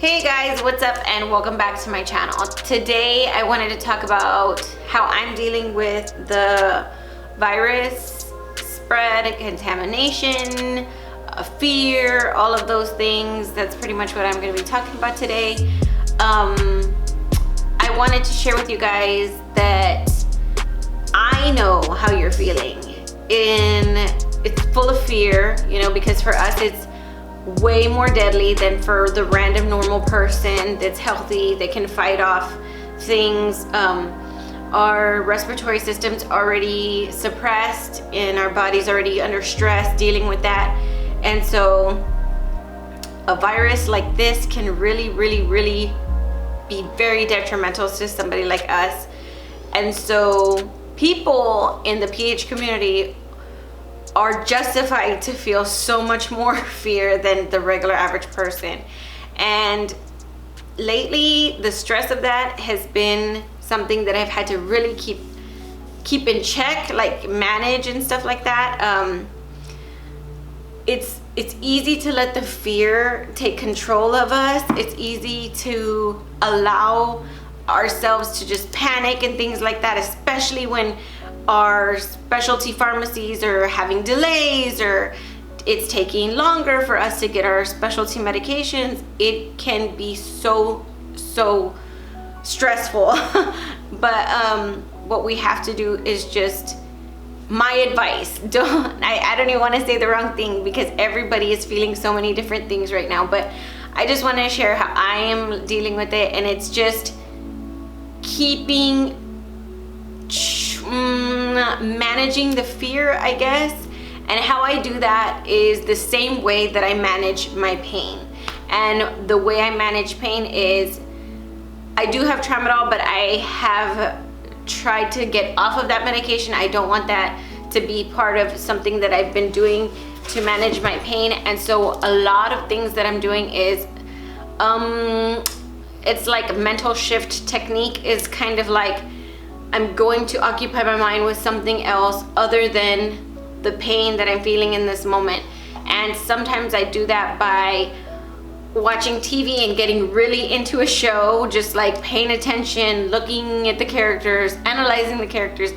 Hey guys, what's up and welcome back to my channel. Today I wanted to talk about how I'm dealing with the virus spread, contamination, fear, all of those things. That's pretty much what I'm going to be talking about today. I wanted to share with you guys that I know how you're feeling. It's full of fear, you know, because for us it's way more deadly than for the random normal person that's healthy, that can fight off things. Our respiratory system's already suppressed and our body's already under stress dealing with that. And so a virus like this can really be very detrimental to somebody like us. And so people in the PH community are justified to feel so much more fear than the regular average person. And lately the stress of that has been something that I've had to really keep in check, like manage and stuff like that. It's easy to let the fear take control of us. It's easy to allow ourselves to just panic and things like that, especially when our specialty pharmacies are having delays or it's taking longer for us to get our specialty medications. It can be so stressful. But what we have to do is just, my advice, I don't even want to say the wrong thing because everybody is feeling so many different things right now, but I just want to share how I am dealing with it. And it's just managing the fear, I guess. And how I do that is the same way that I manage my pain. And the way I manage pain is I do have tramadol, but I have tried to get off of that medication. I don't want that to be part of something that I've been doing to manage my pain. And so a lot of things that I'm doing is it's like a mental shift technique. Is kind of like I'm going to occupy my mind with something else other than the pain that I'm feeling in this moment. And sometimes I do that by watching TV and getting really into a show, just like paying attention, looking at the characters, analyzing the characters,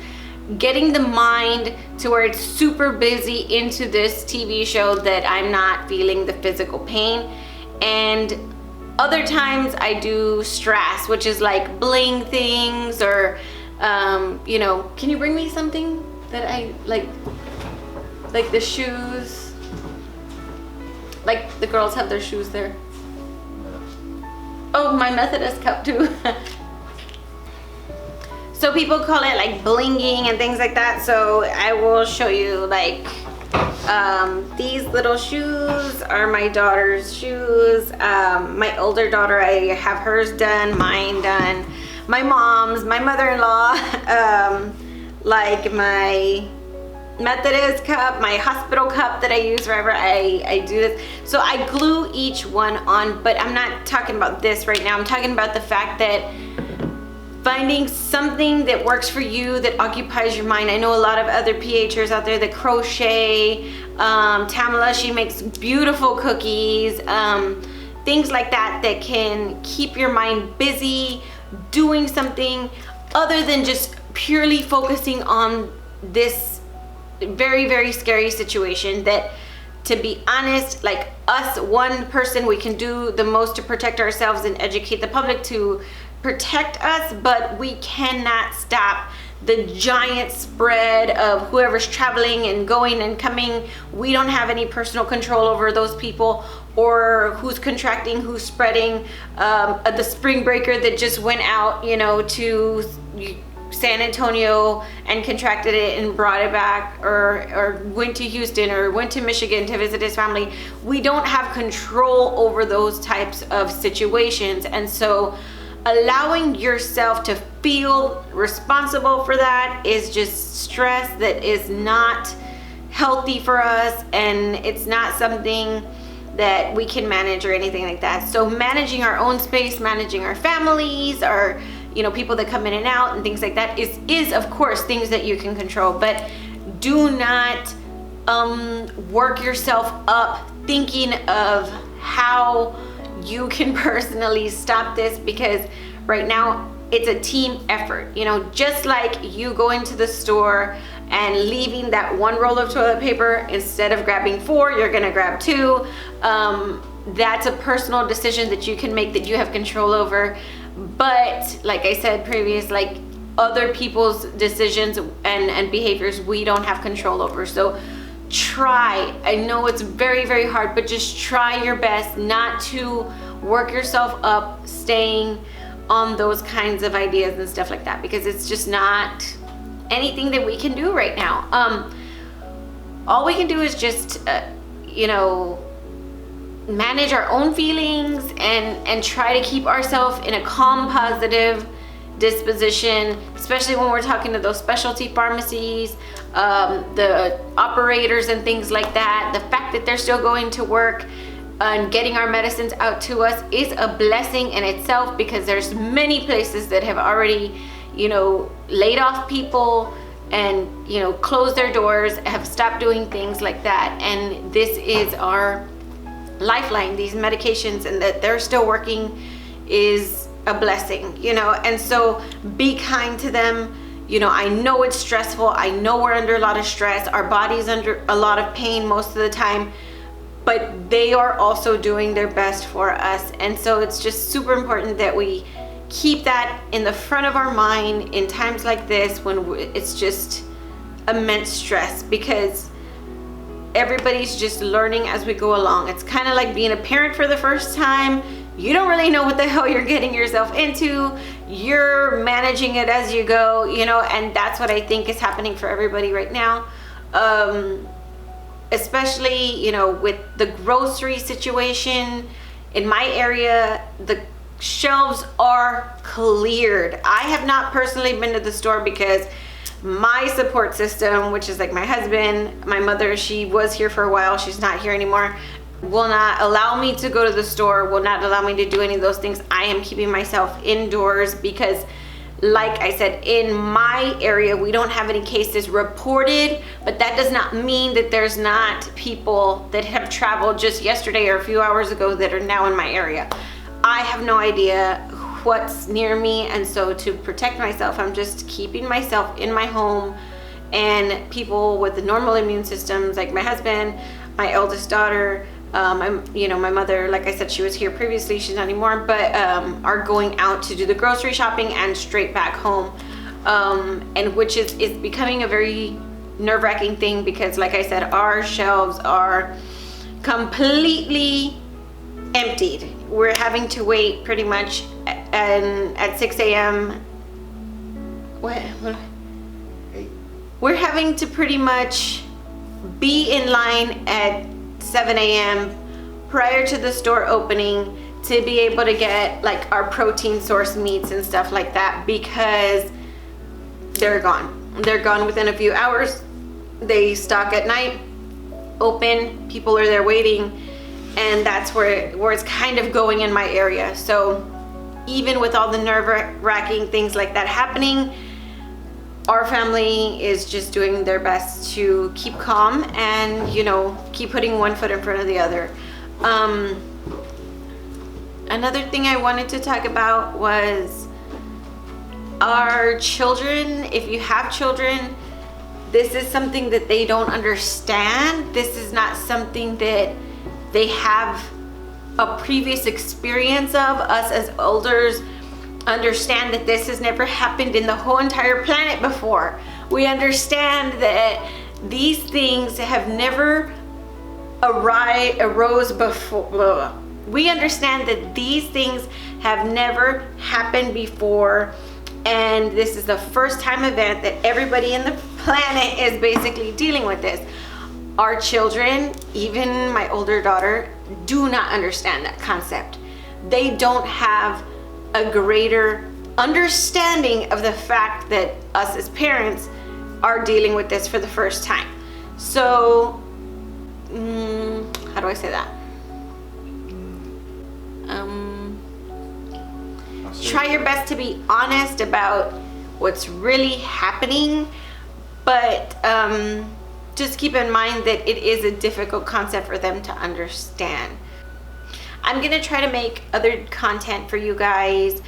getting the mind to where it's super busy into this TV show that I'm not feeling the physical pain. And other times I do stress, which is like bling things or you know, can you bring me something that I like the shoes, like the girls have their shoes there. Oh, my Methodist cup too. So people call it like blinging and things like that. So I will show you, like these little shoes are my daughter's shoes. My older daughter, I have hers done, mine done, my mom's, my mother-in-law, like my Methodist cup, my hospital cup that I use wherever I do this. So I glue each one on, but I'm not talking about this right now. I'm talking about the fact that finding something that works for you, that occupies your mind. I know a lot of other PHers out there that crochet. Tamala, she makes beautiful cookies, things like that that can keep your mind busy doing something other than just purely focusing on this very scary situation. That, to be honest, like us, one person, we can do the most to protect ourselves and educate the public to protect us, but we cannot stop the giant spread of whoever's traveling and going and coming. We don't have any personal control over those people or who's contracting, who's spreading. The spring breaker that just went out, you know, to San Antonio and contracted it and brought it back, or went to Houston or went to Michigan to visit his family. We don't have control over those types of situations. And so allowing yourself to feel responsible for that is just stress that is not healthy for us, and it's not something that we can manage or anything like that. So managing our own space, managing our families, our, you know, people that come in and out and things like that is of course things that you can control, but do not work yourself up thinking of how you can personally stop this, because right now it's a team effort. You know, just like you go into the store and leaving that one roll of toilet paper, instead of grabbing 4, you're gonna grab 2. That's a personal decision that you can make, that you have control over. But like I said previous, like other people's decisions and behaviors, we don't have control over. So try, I know it's very, very hard, but just try your best not to work yourself up staying on those kinds of ideas and stuff like that, because it's just not anything that we can do right now. All we can do is just you know, manage our own feelings and try to keep ourselves in a calm, positive disposition, especially when we're talking to those specialty pharmacies, the operators and things like that. The fact that they're still going to work and getting our medicines out to us is a blessing in itself, because there's many places that have already, you know, laid off people and, you know, closed their doors, have stopped doing things like that. And this is our lifeline, these medications, and that they're still working is a blessing, you know. And so be kind to them. You know, I know it's stressful. I know we're under a lot of stress. Our body's under a lot of pain most of the time, but they are also doing their best for us. And so it's just super important that we keep that in the front of our mind in times like this, when it's just immense stress, because everybody's just learning as we go along. It's kind of like being a parent for the first time. You don't really know what the hell you're getting yourself into. You're managing it as you go, you know, and that's what I think is happening for everybody right now. Especially, you know, with the grocery situation in my area, the shelves are cleared. I have not personally been to the store because my support system, which is like my husband, my mother, she was here for a while, she's not here anymore, will not allow me to go to the store, will not allow me to do any of those things. I am keeping myself indoors because, like I said, in my area, we don't have any cases reported, but that does not mean that there's not people that have traveled just yesterday or a few hours ago that are now in my area. I have no idea what's near me, and so to protect myself, I'm just keeping myself in my home. And people with the normal immune systems, like my husband, my eldest daughter, my mother, like I said, she was here previously, she's not anymore, but are going out to do the grocery shopping and straight back home, and which is becoming a very nerve-wracking thing, because like I said, our shelves are completely emptied. We're having to wait pretty much at 6 a.m. We're having to pretty much be in line at 7 a.m. prior to the store opening to be able to get like our protein source meats and stuff like that, because they're gone. They're gone within a few hours. They stock at night, open, people are there waiting, and that's where it's kind of going in my area. So even with all the nerve-wracking things like that happening, our family is just doing their best to keep calm and, you know, keep putting one foot in front of the other. Another thing I wanted to talk about was our children. If you have children, this is something that they don't understand. This is not something that they have a previous experience of. Us as elders understand that this has never happened in the whole entire planet before. We understand that these things have never arose before. We understand that these things have never happened before, and this is the first time event that everybody in the planet is basically dealing with this. Our children, even my older daughter, do not understand that concept. They don't have a greater understanding of the fact that us as parents are dealing with this for the first time. So, how do I say that? Try your best to be honest about what's really happening, but just keep in mind that it is a difficult concept for them to understand. I'm gonna try to make other content for you guys,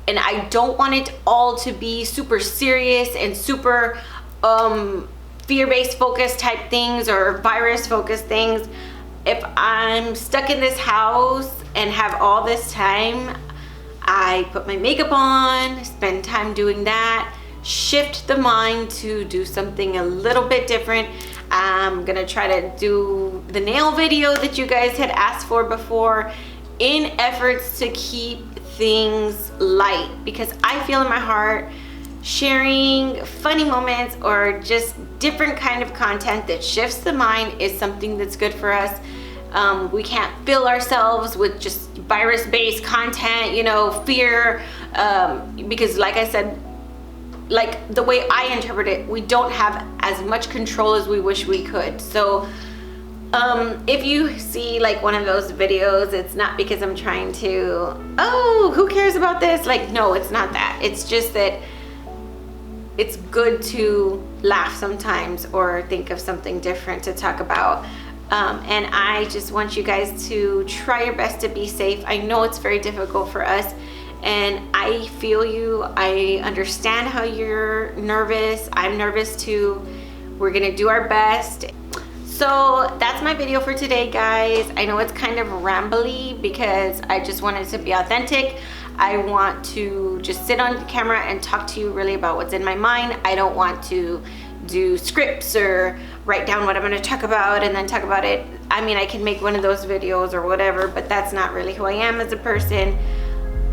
and I don't want it all to be super serious and super fear-based focused type things or virus focused things. If I'm stuck in this house and have all this time, I put my makeup on, spend time doing that, shift the mind to do something a little bit different. I'm gonna try to do the nail video that you guys had asked for before, in efforts to keep things light, because I feel in my heart sharing funny moments or just different kind of content that shifts the mind is something that's good for us. We can't fill ourselves with just virus-based content, you know, fear, because like I said, like the way I interpret it, we don't have as much control as we wish we could. So if you see like one of those videos, it's not because I'm trying to, oh, who cares about this? Like, no, it's not that. It's just that it's good to laugh sometimes or think of something different to talk about. And I just want you guys to try your best to be safe. I know it's very difficult for us, and I feel you. I understand how you're nervous. I'm nervous too. We're gonna do our best. So that's my video for today, guys. I know it's kind of rambly because I just wanted to be authentic. I want to just sit on the camera and talk to you really about what's in my mind. I don't want to do scripts or write down what I'm going to talk about and then talk about it. I mean, I can make one of those videos or whatever, but that's not really who I am as a person.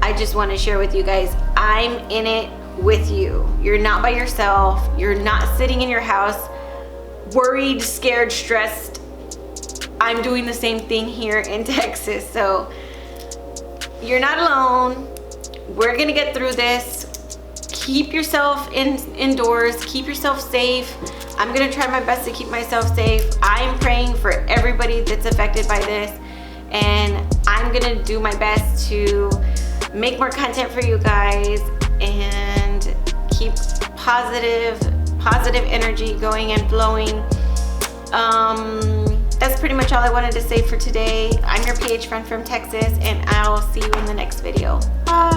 I just want to share with you guys, I'm in it with you. You're not by yourself. You're not sitting in your house worried, scared, stressed. I'm doing the same thing here in Texas. So you're not alone. We're gonna get through this. Keep yourself indoors, keep yourself safe. I'm gonna try my best to keep myself safe. I'm praying for everybody that's affected by this, and I'm gonna do my best to make more content for you guys and keep positive energy going and flowing. That's pretty much all I wanted to say for today. I'm your PH friend from Texas, and I'll see you in the next video. Bye.